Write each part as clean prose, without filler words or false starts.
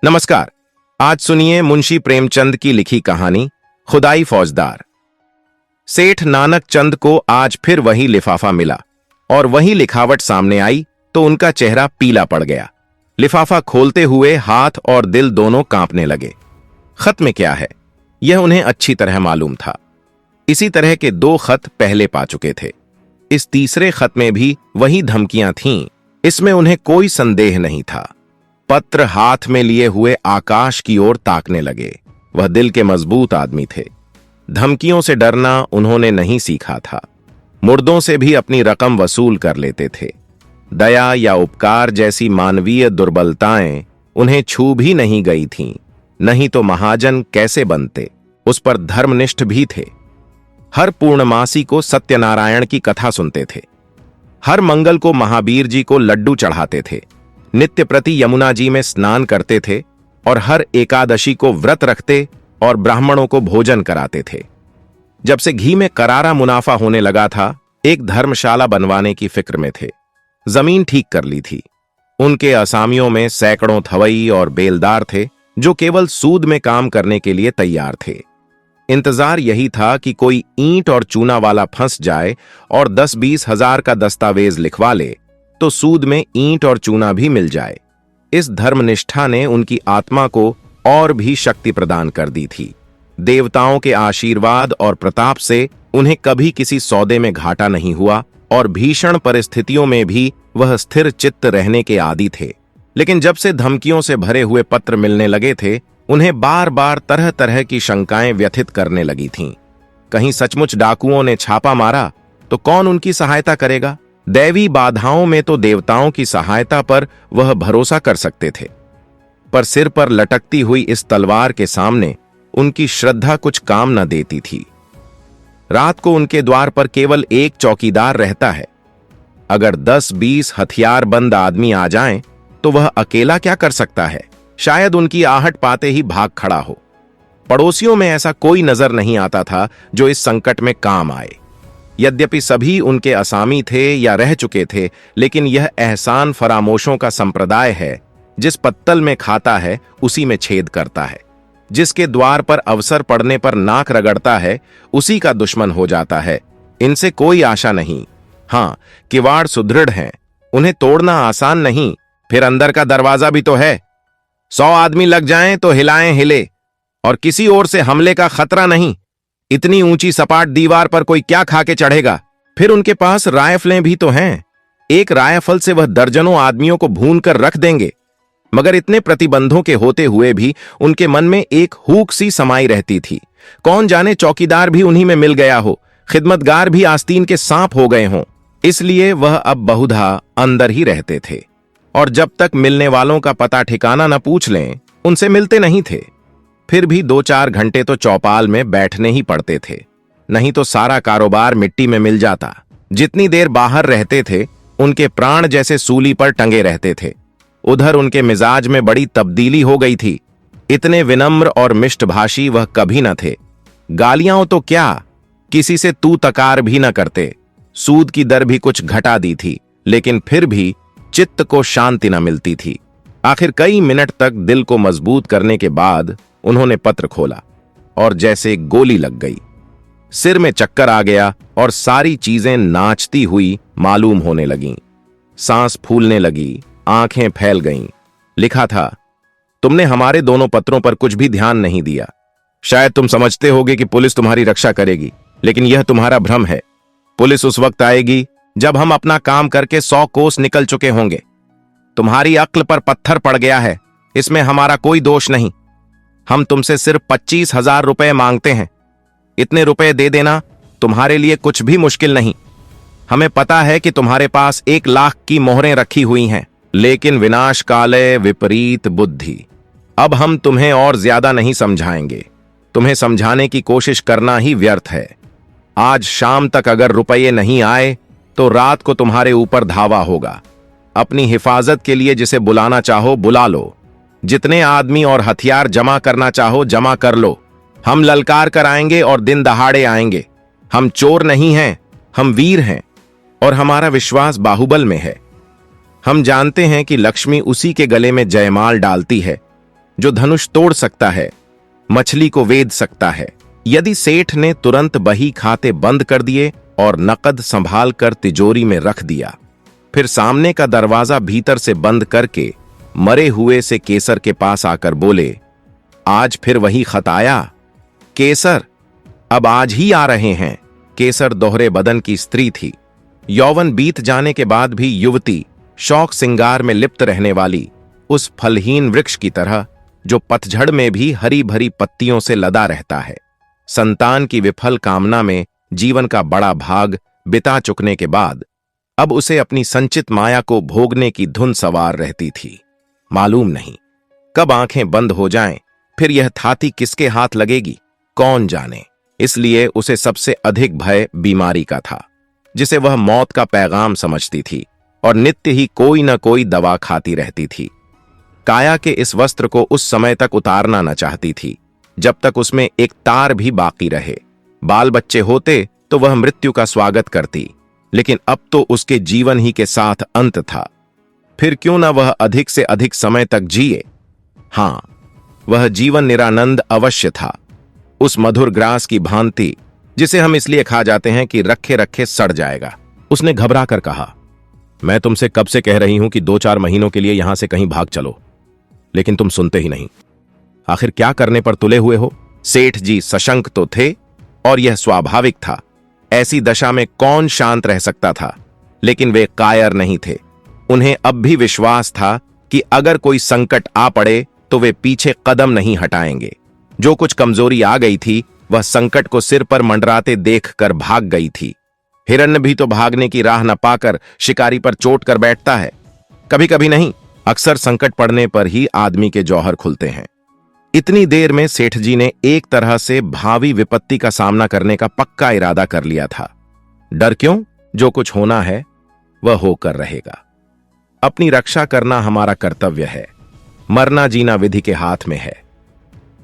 नमस्कार। आज सुनिए मुंशी प्रेमचंद की लिखी कहानी खुदाई फौजदार। सेठ नानक चंद को आज फिर वही लिफाफा मिला और वही लिखावट सामने आई तो उनका चेहरा पीला पड़ गया। लिफाफा खोलते हुए हाथ और दिल दोनों कांपने लगे। खत में क्या है यह उन्हें अच्छी तरह मालूम था। इसी तरह के 2 खत पहले पा चुके थे। इस तीसरे खत में भी वही धमकियां थीं, इसमें उन्हें कोई संदेह नहीं था। पत्र हाथ में लिए हुए आकाश की ओर ताकने लगे। वह दिल के मजबूत आदमी थे। धमकियों से डरना उन्होंने नहीं सीखा था। मुर्दों से भी अपनी रकम वसूल कर लेते थे। दया या उपकार जैसी मानवीय दुर्बलताएं उन्हें छू भी नहीं गई थीं। नहीं तो महाजन कैसे बनते। उस पर धर्मनिष्ठ भी थे। हर पूर्णमासी को सत्यनारायण की कथा सुनते थे। हर मंगल को महावीर जी को लड्डू चढ़ाते थे। नित्य प्रति यमुना जी में स्नान करते थे और हर एकादशी को व्रत रखते और ब्राह्मणों को भोजन कराते थे। जब से घी में करारा मुनाफा होने लगा था, एक धर्मशाला बनवाने की फिक्र में थे। जमीन ठीक कर ली थी। उनके असामियों में सैकड़ों थवई और बेलदार थे जो केवल सूद में काम करने के लिए तैयार थे। इंतजार यही था कि कोई ईंट और चूना वाला फंस जाए और 10-20 हजार का दस्तावेज लिखवा ले तो सूद में ईंट और चूना भी मिल जाए। इस धर्मनिष्ठा ने उनकी आत्मा को और भी शक्ति प्रदान कर दी थी। देवताओं के आशीर्वाद और प्रताप से उन्हें कभी किसी सौदे में घाटा नहीं हुआ और भीषण परिस्थितियों में भी वह स्थिर चित्त रहने के आदी थे। लेकिन जब से धमकियों से भरे हुए पत्र मिलने लगे थे, उन्हें बार बार तरह तरह की शंकाएं व्यथित करने लगी थीं। कहीं सचमुच डाकुओं ने छापा मारा तो कौन उनकी सहायता करेगा। दैवी बाधाओं में तो देवताओं की सहायता पर वह भरोसा कर सकते थे, पर सिर पर लटकती हुई इस तलवार के सामने उनकी श्रद्धा कुछ काम न देती थी। रात को उनके द्वार पर केवल एक चौकीदार रहता है। अगर 10-20 हथियारबंद आदमी आ जाएं, तो वह अकेला क्या कर सकता है। शायद उनकी आहट पाते ही भाग खड़ा हो। पड़ोसियों में ऐसा कोई नजर नहीं आता था जो इस संकट में काम आए। यद्यपि सभी उनके असामी थे या रह चुके थे, लेकिन यह एहसान फरामोशों का संप्रदाय है। जिस पत्तल में खाता है उसी में छेद करता है। जिसके द्वार पर अवसर पड़ने पर नाक रगड़ता है उसी का दुश्मन हो जाता है। इनसे कोई आशा नहीं। हां, किवाड़ सुदृढ़ हैं, उन्हें तोड़ना आसान नहीं। फिर अंदर का दरवाजा भी तो है। 100 आदमी लग जाएं तो हिलाएं हिले, और किसी ओर से हमले का खतरा नहीं। इतनी ऊंची सपाट दीवार पर कोई क्या खा के चढ़ेगा। फिर उनके पास राइफलें भी तो हैं। एक राइफल से वह दर्जनों आदमियों को भून कर रख देंगे। मगर इतने प्रतिबंधों के होते हुए भी उनके मन में एक हुक सी समाई रहती थी। कौन जाने चौकीदार भी उन्हीं में मिल गया हो, खिदमतगार भी आस्तीन के सांप हो गए हों। इसलिए वह अब बहुधा अंदर ही रहते थे और जब तक मिलने वालों का पता ठिकाना न पूछ लें, उनसे मिलते नहीं थे। फिर भी 2-4 घंटे तो चौपाल में बैठने ही पड़ते थे, नहीं तो सारा कारोबार मिट्टी में मिल जाता। जितनी देर बाहर रहते थे, उनके प्राण जैसे सूली पर टंगे रहते थे। उधर उनके मिजाज में बड़ी तब्दीली हो गई थी। इतने विनम्र और मिष्टभाषी वह कभी न थे। गालियां तो क्या, किसी से तू तकार भी न करते। सूद की दर भी कुछ घटा दी थी, लेकिन फिर भी चित्त को शांति न मिलती थी। आखिर कई मिनट तक दिल को मजबूत करने के बाद उन्होंने पत्र खोला और जैसे गोली लग गई। सिर में चक्कर आ गया और सारी चीजें नाचती हुई मालूम होने लगीं। सांस फूलने लगी, आंखें फैल गईं। लिखा था, तुमने हमारे दोनों पत्रों पर कुछ भी ध्यान नहीं दिया। शायद तुम समझते होगे कि पुलिस तुम्हारी रक्षा करेगी, लेकिन यह तुम्हारा भ्रम है। पुलिस उस वक्त आएगी जब हम अपना काम करके 100 कोस निकल चुके होंगे। तुम्हारी अक्ल पर पत्थर पड़ गया है, इसमें हमारा कोई दोष नहीं। हम तुमसे सिर्फ 25,000 रुपए मांगते हैं। इतने रुपए दे देना तुम्हारे लिए कुछ भी मुश्किल नहीं। हमें पता है कि तुम्हारे पास 1 लाख की मोहरें रखी हुई हैं, लेकिन विनाश काले विपरीत बुद्धि। अब हम तुम्हें और ज्यादा नहीं समझाएंगे। तुम्हें समझाने की कोशिश करना ही व्यर्थ है। आज शाम तक अगर रुपये नहीं आए तो रात को तुम्हारे ऊपर धावा होगा। अपनी हिफाजत के लिए जिसे बुलाना चाहो बुला लो। जितने आदमी और हथियार जमा करना चाहो जमा कर लो। हम ललकार कर आएंगे और दिन दहाड़े आएंगे। हम चोर नहीं हैं, हम वीर हैं और हमारा विश्वास बाहुबल में है। हम जानते हैं कि लक्ष्मी उसी के गले में जयमाल डालती है जो धनुष तोड़ सकता है, मछली को वेध सकता है। यदि सेठ ने तुरंत बही खाते बंद कर दिए और नकद संभाल कर तिजोरी में रख दिया, फिर सामने का दरवाजा भीतर से बंद करके मरे हुए से केसर के पास आकर बोले, आज फिर वही खत आया? केसर, अब आज ही आ रहे हैं। केसर दोहरे बदन की स्त्री थी। यौवन बीत जाने के बाद भी युवती शौक सिंगार में लिप्त रहने वाली उस फलहीन वृक्ष की तरह जो पतझड़ में भी हरी भरी पत्तियों से लदा रहता है। संतान की विफल कामना में जीवन का बड़ा भाग बिता चुकने के बाद अब उसे अपनी संचित माया को भोगने की धुन सवार रहती थी। मालूम नहीं कब आंखें बंद हो जाएं, फिर यह थाती किसके हाथ लगेगी, कौन जाने। इसलिए उसे सबसे अधिक भय बीमारी का था, जिसे वह मौत का पैगाम समझती थी और नित्य ही कोई न कोई दवा खाती रहती थी। काया के इस वस्त्र को उस समय तक उतारना न चाहती थी जब तक उसमें एक तार भी बाकी रहे। बाल बच्चे होते तो वह मृत्यु का स्वागत करती, लेकिन अब तो उसके जीवन ही के साथ अंत था। फिर क्यों न वह अधिक से अधिक समय तक जिए। हां, वह जीवन निरानंद अवश्य था, उस मधुर ग्रास की भांति जिसे हम इसलिए खा जाते हैं कि रखे रखे सड़ जाएगा। उसने घबरा कर कहा, मैं तुमसे कब से कह रही हूं कि 2-4 महीनों के लिए यहां से कहीं भाग चलो, लेकिन तुम सुनते ही नहीं। आखिर क्या करने पर तुले हुए हो? सेठ जी सशंक तो थे और यह स्वाभाविक था। ऐसी दशा में कौन शांत रह सकता था, लेकिन वे कायर नहीं थे। उन्हें अब भी विश्वास था कि अगर कोई संकट आ पड़े तो वे पीछे कदम नहीं हटाएंगे। जो कुछ कमजोरी आ गई थी वह संकट को सिर पर मंडराते देखकर भाग गई थी। हिरण्य भी तो भागने की राह न पाकर शिकारी पर चोट कर बैठता है। कभी कभी नहीं, अक्सर संकट पड़ने पर ही आदमी के जौहर खुलते हैं। इतनी देर में सेठ जी ने एक तरह से भावी विपत्ति का सामना करने का पक्का इरादा कर लिया था। डर क्यों? जो कुछ होना है वह होकर रहेगा। अपनी रक्षा करना हमारा कर्तव्य है, मरना जीना विधि के हाथ में है।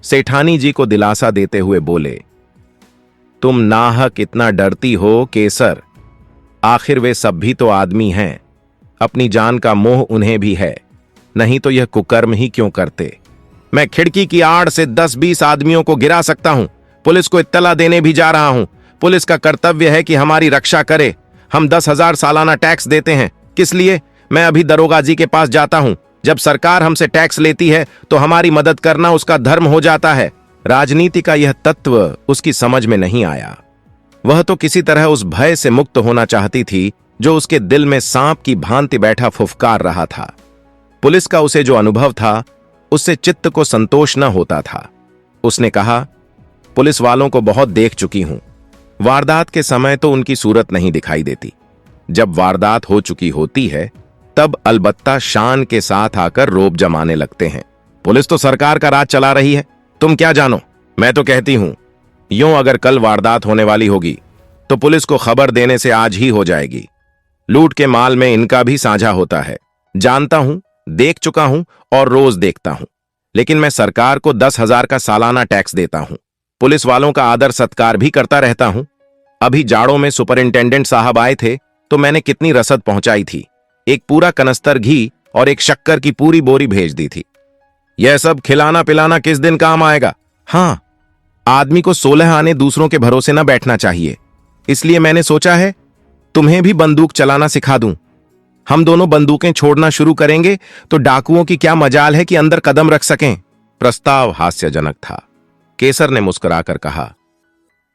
सेठानी जी को दिलासा देते हुए बोले, तुम नाहक इतना डरती हो केसर, आखिर वे सब भी तो आदमी हैं। अपनी जान का मोह उन्हें भी है, नहीं तो यह कुकर्म ही क्यों करते। मैं खिड़की की आड़ से 10-20 आदमियों को गिरा सकता हूं। पुलिस को इत्तला देने भी जा रहा हूं। पुलिस का कर्तव्य है कि हमारी रक्षा करे। हम 10,000 सालाना टैक्स देते हैं। किस लिए? मैं अभी दरोगा जी के पास जाता हूं। जब सरकार हमसे टैक्स लेती है तो हमारी मदद करना उसका धर्म हो जाता है। राजनीति का यह तत्व उसकी समझ में नहीं आया। वह तो किसी तरह उस भय से मुक्त होना चाहती थी जो उसके दिल में सांप की भांति बैठा फुफकार रहा था। पुलिस का उसे जो अनुभव था उससे चित्त को संतोष न होता था। उसने कहा, पुलिस वालों को बहुत देख चुकी हूं। वारदात के समय तो उनकी सूरत नहीं दिखाई देती। जब वारदात हो चुकी होती है तब अलबत्ता शान के साथ आकर रोब जमाने लगते हैं। पुलिस तो सरकार का राज चला रही है, तुम क्या जानो। मैं तो कहती हूं यूं अगर कल वारदात होने वाली होगी तो पुलिस को खबर देने से आज ही हो जाएगी। लूट के माल में इनका भी साझा होता है। जानता हूं, देख चुका हूं और रोज देखता हूं। लेकिन मैं सरकार को 10,000 का सालाना टैक्स देता हूं। पुलिस वालों का आदर सत्कार भी करता रहता हूं। अभी जाड़ों में सुपरिंटेंडेंट साहब आए थे तो मैंने कितनी रसद पहुंचाई थी। एक पूरा कनस्तर घी और एक शक्कर की पूरी बोरी भेज दी थी। यह सब खिलाना पिलाना किस दिन काम आएगा। हां, आदमी को 16 आने दूसरों के भरोसे न बैठना चाहिए। इसलिए मैंने सोचा है तुम्हें भी बंदूक चलाना सिखा दूं। हम दोनों बंदूकें छोड़ना शुरू करेंगे तो डाकुओं की क्या मजाल है कि अंदर कदम रख सकें। प्रस्ताव हास्यजनक था। केसर ने मुस्कुराकर कहा,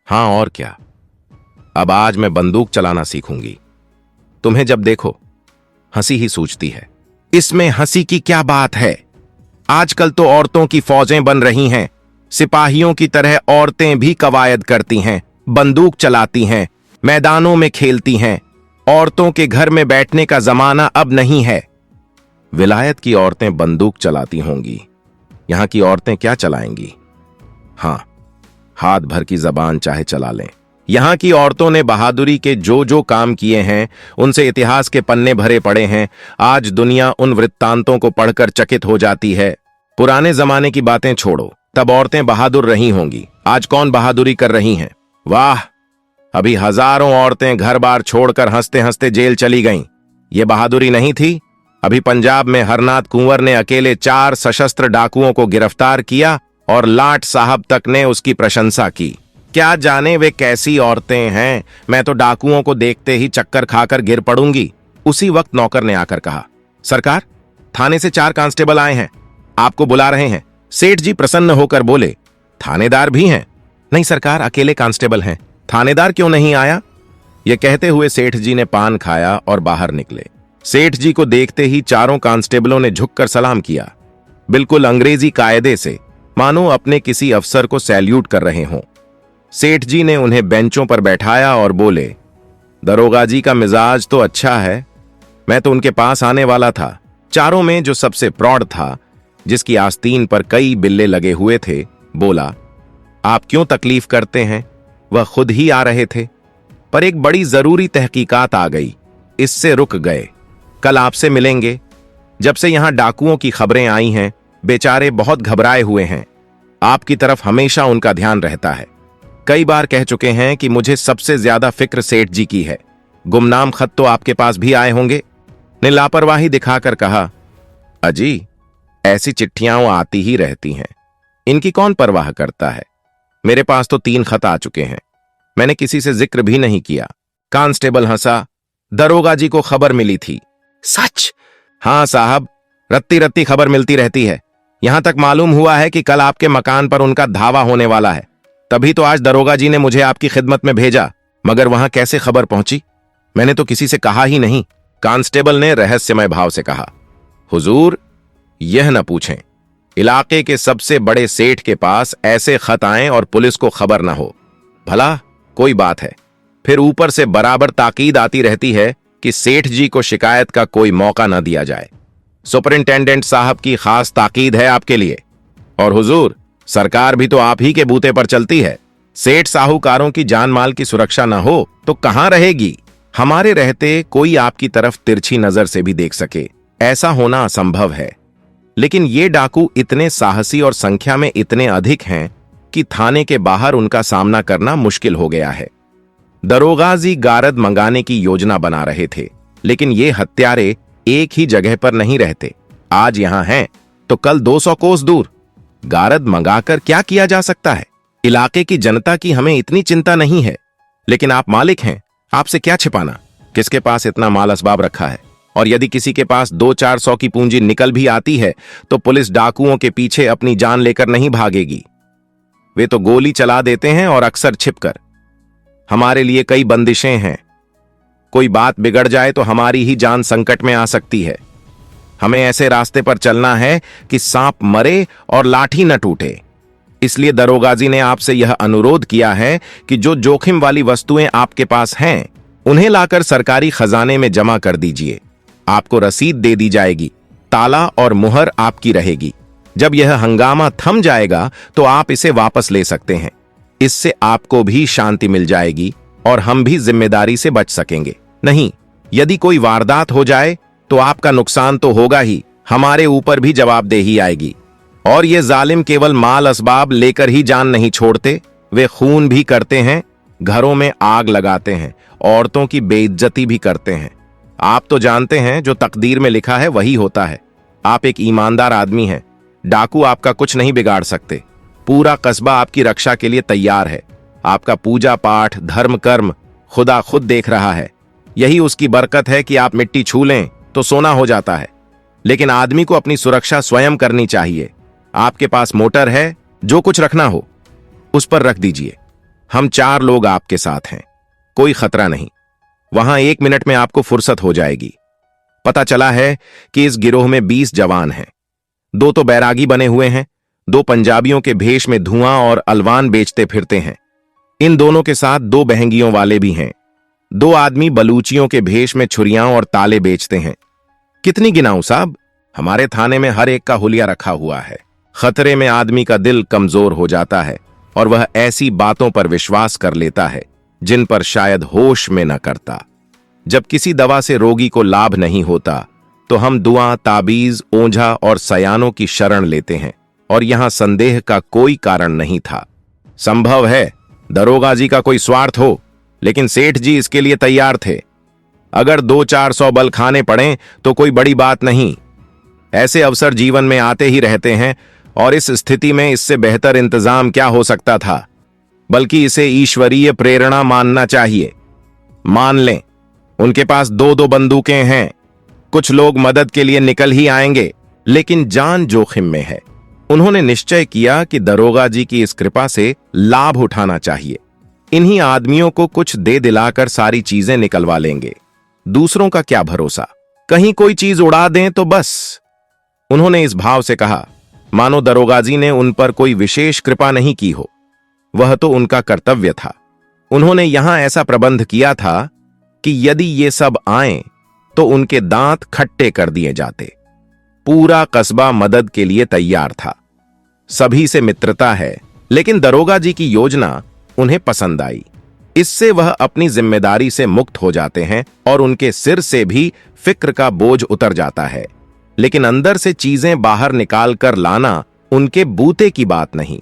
हां और क्या, अब आज मैं बंदूक चलाना सीखूंगी। तुम्हें जब देखो हंसी ही सूझती है। इसमें हंसी की क्या बात है? आजकल तो औरतों की फौजें बन रही हैं। सिपाहियों की तरह औरतें भी कवायद करती हैं, बंदूक चलाती हैं, मैदानों में खेलती हैं। औरतों के घर में बैठने का जमाना अब नहीं है। विलायत की औरतें बंदूक चलाती होंगी, यहां की औरतें क्या चलाएंगी? हां, हाथ भर की जबान चाहे चला लें। यहां की औरतों ने बहादुरी के जो जो काम किए हैं उनसे इतिहास के पन्ने भरे पड़े हैं। आज दुनिया उन वृत्तांतों को पढ़कर चकित हो जाती है। पुराने जमाने की बातें छोड़ो, तब औरतें बहादुर रही होंगी। आज कौन बहादुरी कर रही हैं? वाह, अभी हजारों औरतें घर बार छोड़कर हंसते हंसते जेल चली गईं। ये बहादुरी नहीं थी? अभी पंजाब में हरनाथ कुंवर ने अकेले 4 सशस्त्र डाकुओं को गिरफ्तार किया और लाट साहब तक ने उसकी प्रशंसा की। क्या जाने वे कैसी औरतें हैं, मैं तो डाकुओं को देखते ही चक्कर खाकर गिर पड़ूंगी। उसी वक्त नौकर ने आकर कहा, सरकार, थाने से 4 कांस्टेबल आए हैं, आपको बुला रहे हैं। सेठ जी प्रसन्न होकर बोले, थानेदार भी हैं? नहीं सरकार, अकेले कांस्टेबल हैं, थानेदार क्यों नहीं आया? यह कहते हुए सेठ जी ने पान खाया और बाहर निकले। सेठ जी को देखते ही चारों कांस्टेबलों ने झुककर सलाम किया, बिल्कुल अंग्रेजी कायदे से, मानो अपने किसी अफसर को सैल्यूट कर रहे हों। सेठ जी ने उन्हें बेंचों पर बैठाया और बोले, दरोगा जी का मिजाज तो अच्छा है, मैं तो उनके पास आने वाला था। चारों में जो सबसे प्रौढ़ था, जिसकी आस्तीन पर कई बिल्ले लगे हुए थे, बोला, आप क्यों तकलीफ करते हैं, वह खुद ही आ रहे थे, पर एक बड़ी जरूरी तहकीकात आ गई, इससे रुक गए। कल आपसे मिलेंगे। जब से यहां डाकुओं की खबरें आई हैं, बेचारे बहुत घबराए हुए हैं। आपकी तरफ हमेशा उनका ध्यान रहता है। कई बार कह चुके हैं कि मुझे सबसे ज्यादा फिक्र सेठ जी की है। गुमनाम खत तो आपके पास भी आए होंगे। ने लापरवाही दिखाकर कहा, अजी, ऐसी चिट्ठियां आती ही रहती हैं, इनकी कौन परवाह करता है। मेरे पास तो 3 खत आ चुके हैं, मैंने किसी से जिक्र भी नहीं किया। कांस्टेबल हंसा, दरोगा जी को खबर मिली थी। सच? हाँ साहब, रत्ती रत्ती खबर मिलती रहती है। यहां तक मालूम हुआ है कि कल आपके मकान पर उनका धावा होने वाला है। तभी तो आज दरोगा जी ने मुझे आपकी खिदमत में भेजा, मगर वहां कैसे खबर पहुंची, मैंने तो किसी से कहा ही नहीं। कांस्टेबल ने रहस्यमय भाव से कहा, हुजूर, यह न पूछें, इलाके के सबसे बड़े सेठ के पास ऐसे खत आएं और पुलिस को खबर न हो, भला कोई बात है। फिर ऊपर से बराबर ताकीद आती रहती है कि सेठ जी को शिकायत का कोई मौका न दिया जाए। सुपरिंटेंडेंट साहब की खास ताकीद है आपके लिए। और हुजूर, सरकार भी तो आप ही के बूते पर चलती है। सेठ साहूकारों की जान माल की सुरक्षा न हो तो कहां रहेगी। हमारे रहते कोई आपकी तरफ तिरछी नजर से भी देख सके, ऐसा होना असंभव है। लेकिन ये डाकू इतने साहसी और संख्या में इतने अधिक हैं कि थाने के बाहर उनका सामना करना मुश्किल हो गया है। दरोगा जी गारद मंगाने की योजना बना रहे थे, लेकिन ये हत्यारे एक ही जगह पर नहीं रहते। आज यहां हैं तो कल 200 कोस दूर। गारद मंगाकर क्या किया जा सकता है। इलाके की जनता की हमें इतनी चिंता नहीं है, लेकिन आप मालिक हैं, आपसे क्या छिपाना। किसके पास इतना माल असबाब रखा है, और यदि किसी के पास 200-400 की पूंजी निकल भी आती है तो पुलिस डाकुओं के पीछे अपनी जान लेकर नहीं भागेगी। वे तो गोली चला देते हैं, और अक्सर छिपकर। हमारे लिए कई बंदिशें हैं। कोई बात बिगड़ जाए तो हमारी ही जान संकट में आ सकती है। हमें ऐसे रास्ते पर चलना है कि सांप मरे और लाठी न टूटे। इसलिए दरोगा जी ने आपसे यह अनुरोध किया है कि जो जोखिम वाली वस्तुएं आपके पास हैं, उन्हें लाकर सरकारी खजाने में जमा कर दीजिए। आपको रसीद दे दी जाएगी, ताला और मुहर आपकी रहेगी। जब यह हंगामा थम जाएगा तो आप इसे वापस ले सकते हैं। इससे आपको भी शांति मिल जाएगी और हम भी जिम्मेदारी से बच सकेंगे। नहीं, यदि कोई वारदात हो जाए तो आपका नुकसान तो होगा ही, हमारे ऊपर भी जवाबदेही आएगी। और ये जालिम केवल माल असबाब लेकर ही जान नहीं छोड़ते, वे खून भी करते हैं, घरों में आग लगाते हैं, औरतों की बेइज्जती भी करते हैं। आप तो जानते हैं, जो तकदीर में लिखा है वही होता है। आप एक ईमानदार आदमी हैं, डाकू आपका कुछ नहीं बिगाड़ सकते। पूरा कस्बा आपकी रक्षा के लिए तैयार है। आपका पूजा पाठ, धर्म कर्म खुदा खुद देख रहा है। यही उसकी बरकत है कि आप मिट्टी छू लें तो सोना हो जाता है। लेकिन आदमी को अपनी सुरक्षा स्वयं करनी चाहिए। आपके पास मोटर है, जो कुछ रखना हो उस पर रख दीजिए। हम 4 लोग आपके साथ हैं, कोई खतरा नहीं। वहां 1 मिनट में आपको फुर्सत हो जाएगी। पता चला है कि इस गिरोह में 20 जवान हैं। 2 तो बैरागी बने हुए हैं, 2 पंजाबियों के भेष में धुआं और अलवान बेचते फिरते हैं। इन दोनों के साथ 2 बहंगियों वाले भी हैं। 2 आदमी बलूचियों के भेष में छुरियां और ताले बेचते हैं। कितनी गिनाऊं साहब, हमारे थाने में हर एक का हुलिया रखा हुआ है। खतरे में आदमी का दिल कमजोर हो जाता है और वह ऐसी बातों पर विश्वास कर लेता है जिन पर शायद होश में न करता। जब किसी दवा से रोगी को लाभ नहीं होता तो हम दुआ, ताबीज, ओंझा और सयानों की शरण लेते हैं, और यहां संदेह का कोई कारण नहीं था। संभव है दरोगा जी का कोई स्वार्थ हो, लेकिन सेठ जी इसके लिए तैयार थे। अगर 200-400 बल खाने पड़े तो कोई बड़ी बात नहीं। ऐसे अवसर जीवन में आते ही रहते हैं और इस स्थिति में इससे बेहतर इंतजाम क्या हो सकता था, बल्कि इसे ईश्वरीय प्रेरणा मानना चाहिए। मान लें उनके पास 2-2 बंदूकें हैं, कुछ लोग मदद के लिए निकल ही आएंगे, लेकिन जान जोखिम में है। उन्होंने निश्चय किया कि दरोगा जी की इस कृपा से लाभ उठाना चाहिए। इन्हीं आदमियों को कुछ दे दिलाकर सारी चीजें निकलवा लेंगे। दूसरों का क्या भरोसा, कहीं कोई चीज उड़ा दें तो बस। उन्होंने इस भाव से कहा मानो दरोगा जी ने उन पर कोई विशेष कृपा नहीं की हो, वह तो उनका कर्तव्य था। उन्होंने यहां ऐसा प्रबंध किया था कि यदि ये सब आए तो उनके दांत खट्टे कर दिए जाते। पूरा कस्बा मदद के लिए तैयार था। सभी से मित्रता है, लेकिन दरोगा जी की योजना उन्हें पसंद आई। इससे वह अपनी जिम्मेदारी से मुक्त हो जाते हैं और उनके सिर से भी फिक्र का बोझ उतर जाता है। लेकिन अंदर से चीजें बाहर निकाल कर लाना उनके बूते की बात नहीं।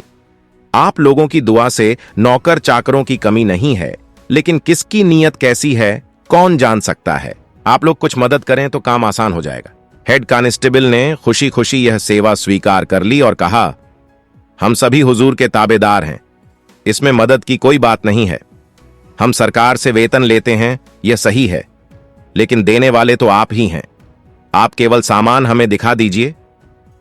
आप लोगों की दुआ से नौकर चाकरों की कमी नहीं है, लेकिन किसकी नीयत कैसी है कौन जान सकता है। आप लोग कुछ मदद करें तो काम आसान हो जाएगा। हेड कांस्टेबल ने खुशी खुशी यह सेवा स्वीकार कर ली और कहा, हम सभी हुजूर के ताबेदार हैं, इसमें मदद की कोई बात नहीं है। हम सरकार से वेतन लेते हैं, यह सही है, लेकिन देने वाले तो आप ही हैं। आप केवल सामान हमें दिखा दीजिए,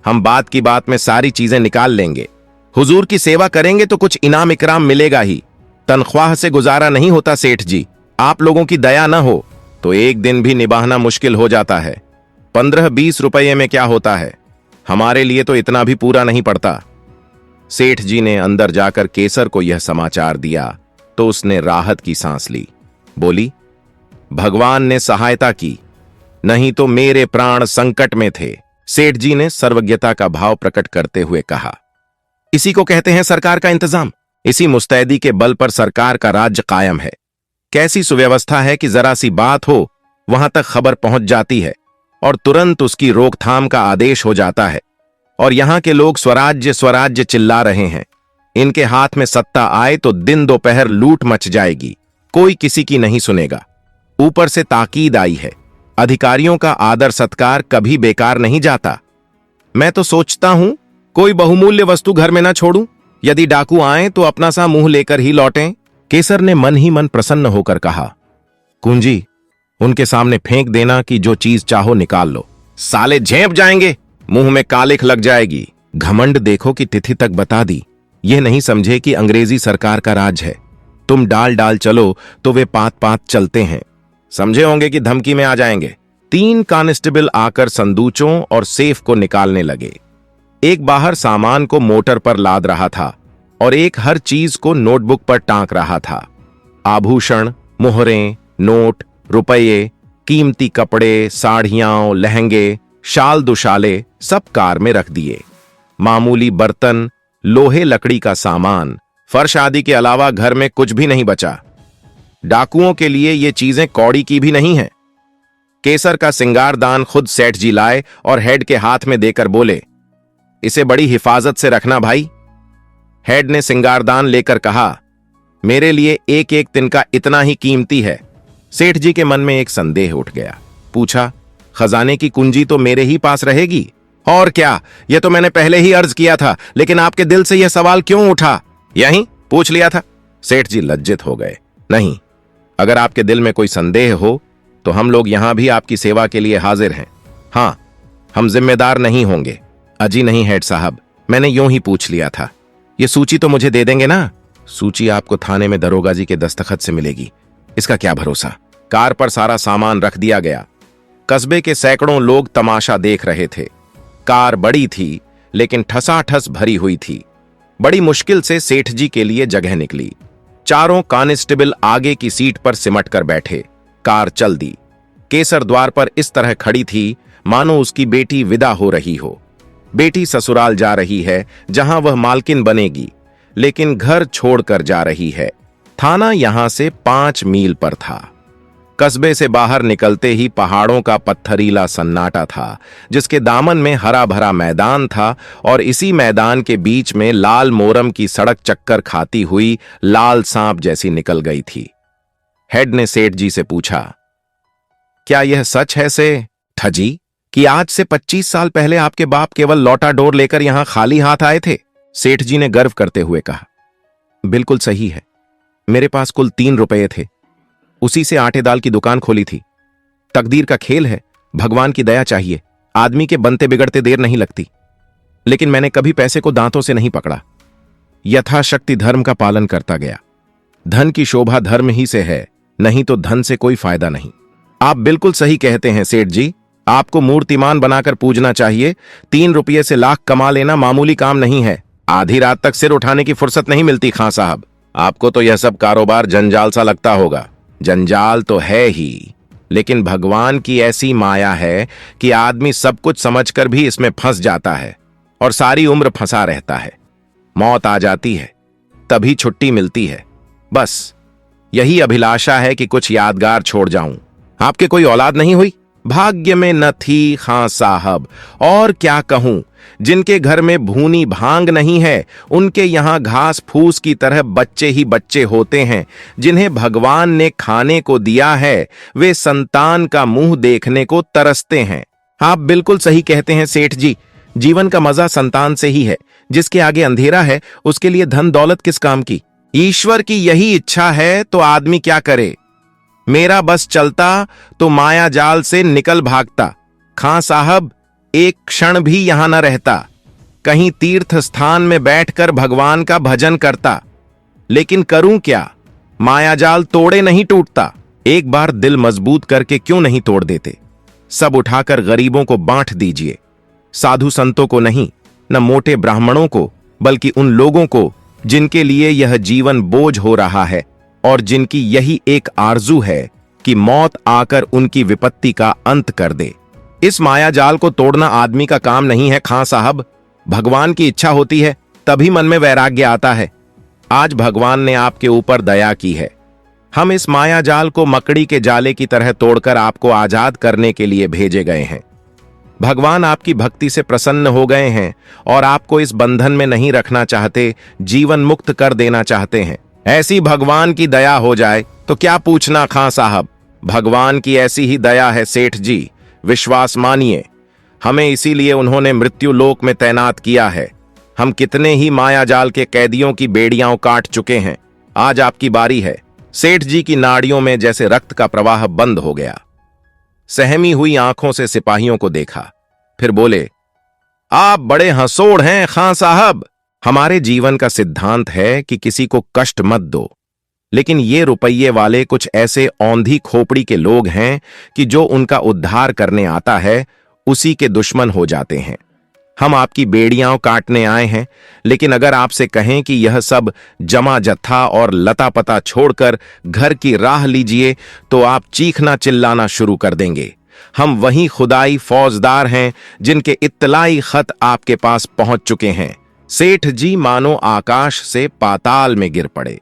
हम बात की बात में सारी चीजें निकाल लेंगे। हुजूर की सेवा करेंगे तो कुछ इनाम इकराम मिलेगा ही। तनख्वाह से गुजारा नहीं होता सेठ जी। आप लोगों की दया न हो तो एक दिन भी निभाना मुश्किल हो जाता है। 15-20 रुपये में क्या होता है, हमारे लिए तो इतना भी पूरा नहीं पड़ता। सेठ जी ने अंदर जाकर केसर को यह समाचार दिया तो उसने राहत की सांस ली। बोली, भगवान ने सहायता की, नहीं तो मेरे प्राण संकट में थे। सेठ जी ने सर्वज्ञता का भाव प्रकट करते हुए कहा, इसी को कहते हैं सरकार का इंतजाम। इसी मुस्तैदी के बल पर सरकार का राज्य कायम है। कैसी सुव्यवस्था है कि जरा सी बात हो वहां तक खबर पहुंच जाती है और तुरंत उसकी रोकथाम का आदेश हो जाता है। और यहां के लोग स्वराज्य स्वराज्य चिल्ला रहे हैं। इनके हाथ में सत्ता आए तो दिन दोपहर लूट मच जाएगी, कोई किसी की नहीं सुनेगा। ऊपर से ताकीद आई है, अधिकारियों का आदर सत्कार कभी बेकार नहीं जाता। मैं तो सोचता हूं कोई बहुमूल्य वस्तु घर में ना छोड़ूं, यदि डाकू आए तो अपना सा मुंह लेकर ही लौटें। केसर ने मन ही मन प्रसन्न होकर कहा, कुंजी उनके सामने फेंक देना कि जो चीज चाहो निकाल लो। साले झेप जाएंगे, मुंह में कालिख लग जाएगी। घमंड देखो कि तिथि तक बता दी। यह नहीं समझे कि अंग्रेजी सरकार का राज है। तुम डाल डाल चलो तो वे पात पात चलते हैं। समझे होंगे कि धमकी में आ जाएंगे। 3 कांस्टेबल आकर संदूचों और सेफ को निकालने लगे। एक बाहर सामान को मोटर पर लाद रहा था और एक हर चीज को नोटबुक पर टांक रहा था। आभूषण, मोहरें, नोट, रुपये, कीमती कपड़े, साड़ियां, लहंगे, शाल दुशाले सब कार में रख दिए। मामूली बर्तन, लोहे लकड़ी का सामान, फर्श आदि के अलावा घर में कुछ भी नहीं बचा। डाकुओं के लिए ये चीजें कौड़ी की भी नहीं है। केसर का सिंगारदान खुद सेठ जी लाए और हेड के हाथ में देकर बोले, इसे बड़ी हिफाजत से रखना भाई। हेड ने सिंगारदान लेकर कहा, मेरे लिए एक एक तिनका इतना ही कीमती है। सेठ जी के मन में एक संदेह उठ गया। पूछा, खजाने की कुंजी तो मेरे ही पास रहेगी? और क्या, यह तो मैंने पहले ही अर्ज किया था, लेकिन आपके दिल से यह सवाल क्यों उठा? यहीं पूछ लिया था। सेठ जी लज्जित हो गए। नहीं, अगर आपके दिल में कोई संदेह हो तो हम लोग यहां भी आपकी सेवा के लिए हाजिर हैं। हां, हम जिम्मेदार नहीं होंगे। अजी नहीं हेड साहब, मैंने यूं ही पूछ लिया था। ये सूची तो मुझे दे देंगे ना? सूची आपको थाने में दरोगा जी के दस्तखत से मिलेगी, इसका क्या भरोसा। कार पर सारा सामान रख दिया गया। कस्बे के सैकड़ों लोग तमाशा देख रहे थे। कार बड़ी थी लेकिन ठसाठस भरी हुई थी। बड़ी मुश्किल से सेठ जी के लिए जगह निकली। चारों कांस्टेबल आगे की सीट पर सिमट कर बैठे। कार चल दी। केसर द्वार पर इस तरह खड़ी थी मानो उसकी बेटी विदा हो रही हो। बेटी ससुराल जा रही है जहां वह मालकिन बनेगी, लेकिन घर छोड़कर जा रही है। थाना यहां से 5 मील पर था। कस्बे से बाहर निकलते ही पहाड़ों का पत्थरीला सन्नाटा था, जिसके दामन में हरा भरा मैदान था और इसी मैदान के बीच में लाल मोरम की सड़क चक्कर खाती हुई लाल सांप जैसी निकल गई थी। हेड ने सेठ जी से पूछा, क्या यह सच है सेठ जी कि आज से 25 साल पहले आपके बाप केवल लौटा डोर लेकर यहां खाली हाथ आए थे? सेठ जी ने गर्व करते हुए कहा। बिल्कुल सही है। मेरे पास कुल 3 रुपये थे। उसी से आटे दाल की दुकान खोली थी। तकदीर का खेल है, भगवान की दया चाहिए, आदमी के बनते बिगड़ते देर नहीं लगती। लेकिन मैंने कभी पैसे को दांतों से नहीं पकड़ा, यथाशक्ति धर्म का पालन करता गया। धन की शोभा धर्म ही से है, नहीं तो धन से कोई फायदा नहीं। आप बिल्कुल सही कहते हैं सेठ जी, आपको मूर्तिमान बनाकर पूजना चाहिए। 3 रुपये से लाख कमा लेना मामूली काम नहीं है। आधी रात तक सिर उठाने की फुर्सत नहीं मिलती खां साहब। आपको तो यह सब कारोबार जंजाल सा लगता होगा। जंजाल तो है ही, लेकिन भगवान की ऐसी माया है कि आदमी सब कुछ समझकर भी इसमें फंस जाता है और सारी उम्र फंसा रहता है। मौत आ जाती है, तभी छुट्टी मिलती है। बस यही अभिलाषा है कि कुछ यादगार छोड़ जाऊं। आपके कोई औलाद नहीं हुई? भाग्य में न थी खां साहब। और क्या कहूं, जिनके घर में भूनी भांग नहीं है, उनके यहां घास फूस की तरह बच्चे ही बच्चे होते हैं। जिन्हें भगवान ने खाने को दिया है, वे संतान का मुंह देखने को तरसते हैं। आप बिल्कुल सही कहते हैं सेठ जी, जीवन का मजा संतान से ही है। जिसके आगे अंधेरा है, उसके लिए धन दौलत किस काम की? ईश्वर की यही इच्छा है तो आदमी क्या करे। मेरा बस चलता तो माया जाल से निकल भागता। खां साहब, एक क्षण भी यहां न रहता, कहीं तीर्थ स्थान में बैठकर भगवान का भजन करता। लेकिन करूं क्या, मायाजाल तोड़े नहीं टूटता। एक बार दिल मजबूत करके क्यों नहीं तोड़ देते? सब उठाकर गरीबों को बांट दीजिए। साधु संतों को नहीं, न मोटे ब्राह्मणों को, बल्कि उन लोगों को जिनके लिए यह जीवन बोझ हो रहा है और जिनकी यही एक आरजू है कि मौत आकर उनकी विपत्ति का अंत कर दे। इस मायाजाल को तोड़ना आदमी का काम नहीं है खां साहब। भगवान की इच्छा होती है तभी मन में वैराग्य आता है। आज भगवान ने आपके ऊपर दया की है। हम इस मायाजाल को मकड़ी के जाले की तरह तोड़कर आपको आजाद करने के लिए भेजे गए हैं। भगवान आपकी भक्ति से प्रसन्न हो गए हैं और आपको इस बंधन में नहीं रखना चाहते, जीवन मुक्त कर देना चाहते हैं। ऐसी भगवान की दया हो जाए तो क्या पूछना खां साहब। भगवान की ऐसी ही दया है सेठ जी, विश्वास मानिए। हमें इसीलिए उन्होंने मृत्यु लोक में तैनात किया है। हम कितने ही मायाजाल के कैदियों की बेड़ियां काट चुके हैं। आज आपकी बारी है। सेठ जी की नाड़ियों में जैसे रक्त का प्रवाह बंद हो गया। सहमी हुई आंखों से सिपाहियों को देखा, फिर बोले, आप बड़े हंसोड़ हैं खां साहब। हमारे जीवन का सिद्धांत है कि किसी को कष्ट मत दो, लेकिन ये रुपये वाले कुछ ऐसे औंधी खोपड़ी के लोग हैं कि जो उनका उद्धार करने आता है उसी के दुश्मन हो जाते हैं। हम आपकी बेड़ियां काटने आए हैं, लेकिन अगर आपसे कहें कि यह सब जमा जत्था और लता पता छोड़कर घर की राह लीजिए तो आप चीखना चिल्लाना शुरू कर देंगे। हम वही खुदाई फौजदार हैं जिनके इत्तलाई खत आपके पास पहुंच चुके हैं। सेठ जी मानो आकाश से पाताल में गिर पड़े।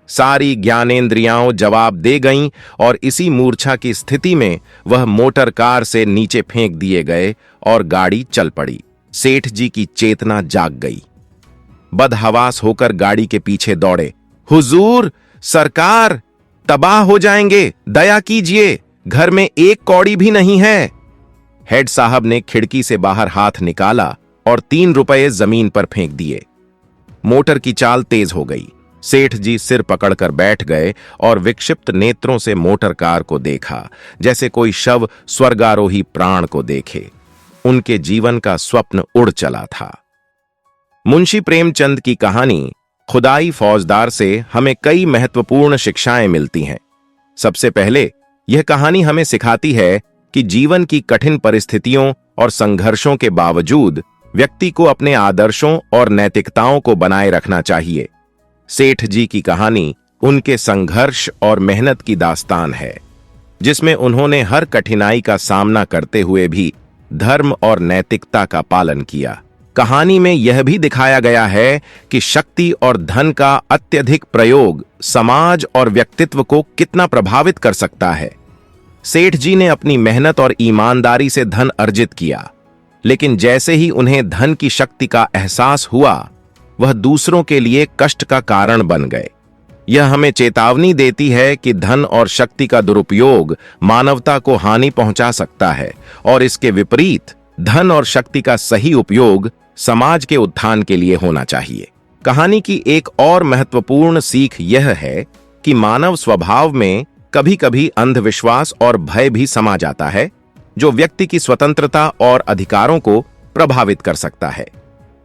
सारी ज्ञानेंद्रियां जवाब दे गईं और इसी मूर्छा की स्थिति में वह मोटर कार से नीचे फेंक दिए गए और गाड़ी चल पड़ी। सेठ जी की चेतना जाग गई। बदहवास होकर गाड़ी के पीछे दौड़े। हुजूर, सरकार, तबाह हो जाएंगे, दया कीजिए, घर में एक कौड़ी भी नहीं है। हेड साहब ने खिड़की से बाहर हाथ निकाला और 3 रुपये जमीन पर फेंक दिए। मोटर की चाल तेज हो गई। सेठ जी सिर पकड़कर बैठ गए और विक्षिप्त नेत्रों से मोटर कार को देखा, जैसे कोई शव स्वर्गारोही प्राण को देखे। उनके जीवन का स्वप्न उड़ चला था। मुंशी प्रेमचंद की कहानी खुदाई फौजदार से हमें कई महत्वपूर्ण शिक्षाएं मिलती हैं। सबसे पहले यह कहानी हमें सिखाती है कि जीवन की कठिन परिस्थितियों और संघर्षों के बावजूद व्यक्ति को अपने आदर्शों और नैतिकताओं को बनाए रखना चाहिए। सेठ जी की कहानी उनके संघर्ष और मेहनत की दास्तान है, जिसमें उन्होंने हर कठिनाई का सामना करते हुए भी धर्म और नैतिकता का पालन किया। कहानी में यह भी दिखाया गया है कि शक्ति और धन का अत्यधिक प्रयोग समाज और व्यक्तित्व को कितना प्रभावित कर सकता है। सेठ जी ने अपनी मेहनत और ईमानदारी से धन अर्जित किया, लेकिन जैसे ही उन्हें धन की शक्ति का एहसास हुआ, वह दूसरों के लिए कष्ट का कारण बन गए। यह हमें चेतावनी देती है कि धन और शक्ति का दुरुपयोग मानवता को हानि पहुंचा सकता है और इसके विपरीत धन और शक्ति का सही उपयोग समाज के उत्थान के लिए होना चाहिए। कहानी की एक और महत्वपूर्ण सीख यह है कि मानव स्वभाव में कभी-कभी अंधविश्वास और भय भी समा जाता है, जो व्यक्ति की स्वतंत्रता और अधिकारों को प्रभावित कर सकता है।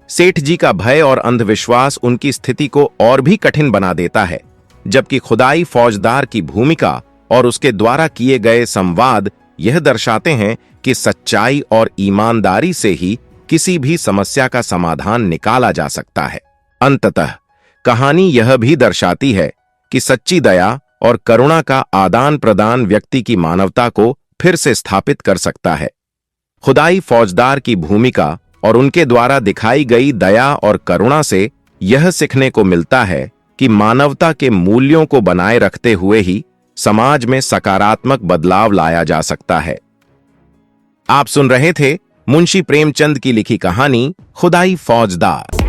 सेठ जी का भय और अंधविश्वास उनकी स्थिति को और भी कठिन बना देता है, जबकि खुदाई फौजदार की भूमिका और उसके द्वारा किए गए संवाद यह दर्शाते हैं कि सच्चाई और ईमानदारी से ही किसी भी समस्या का समाधान निकाला जा सकता है। अंततः कहानी यह भी दर्शाती है कि सच्ची दया और करुणा का आदान प्रदान व्यक्ति की मानवता को फिर से स्थापित कर सकता है। खुदाई फौजदार की भूमिका और उनके द्वारा दिखाई गई दया और करुणा से यह सीखने को मिलता है कि मानवता के मूल्यों को बनाए रखते हुए ही समाज में सकारात्मक बदलाव लाया जा सकता है। आप सुन रहे थे मुंशी प्रेमचंद की लिखी कहानी खुदाई फौजदार।